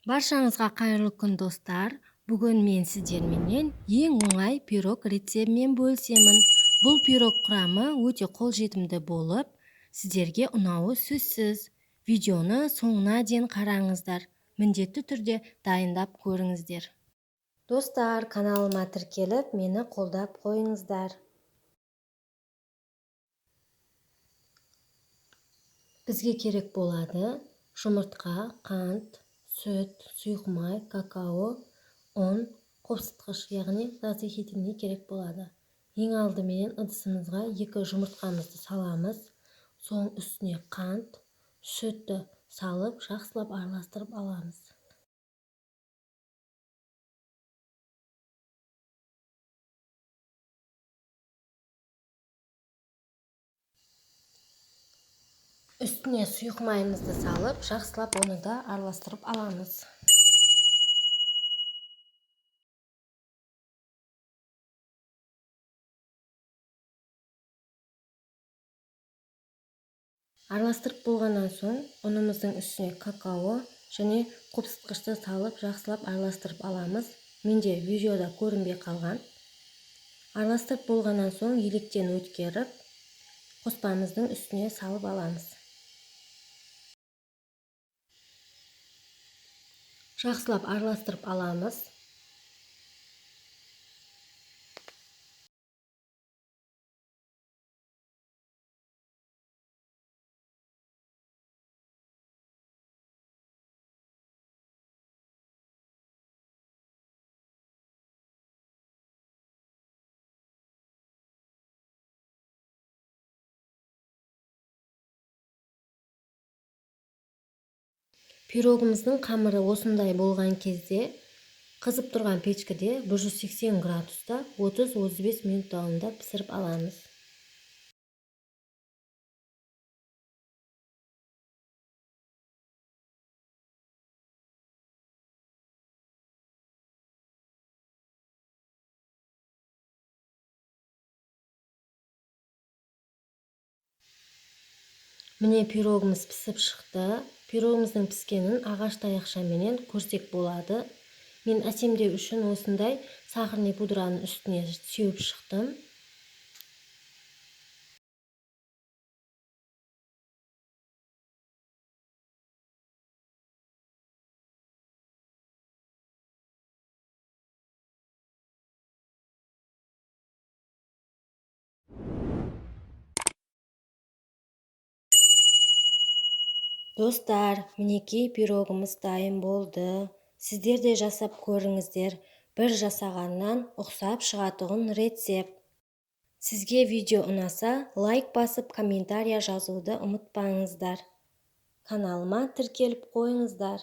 Баршаңызға қайырлы күн достар. Бүгін мен сіздерменен ең оңай пирог рецептімен бөлісемін. Бұл пирог құрамы өте қолжетімді болып, сіздерге ұнауы сөзсіз. Видеоны соңына дейін қараңыздар. Міндетті түрде дайындап көріңіздер. Достар, каналыма тіркеліп, мені қолдап қойыңыздар. Бізге керек болады жұмыртқа, қант, сүт, сұйық май, какао, ұн, қопсытқыш, яғни разрыхительный керек болады. Ең алдымен ыдысымызға 2 жұмыртқамызды саламыз. Соң үстіне қант, сүтті салып, жақсылап араластырып аламыз. Үстіне сұйық майымызды салып, жақсылап оны да араластырып аламыз. Араластырып болғаннан соң, ұнымыздың үстіне какао және қопсытқышты салып, жақсылап араластырып аламыз. Менде видеода көрінбей қалған. Араластырып болғаннан соң, електен өткеріп, қоспамыздың үстіне салып аламыз. Жақсылап араластырып аламыз. Пирогымыздың қамыры осындай болған кезде, қызып тұрған печкіде 180 градуста 30-35 минут davomida пісіріп аламыз. Міне пирогымыз пісіп шықты. Пирогымыздың піскенін ағаш таяқшаменен көрсек болады. Мен әсемдеу үшін осындай сахарный пудраның үстіне сеуіп шықтым. Достар, мінекей пирогымыз дайын болды. Сіздер де жасап көріңіздер. Бір жасағаннан ұқсап шығатұғын рецепт. Сізге видео ұнаса, лайк басып, комментария жазуды ұмытпаңыздар. Каналыма тіркеліп қойыңыздар.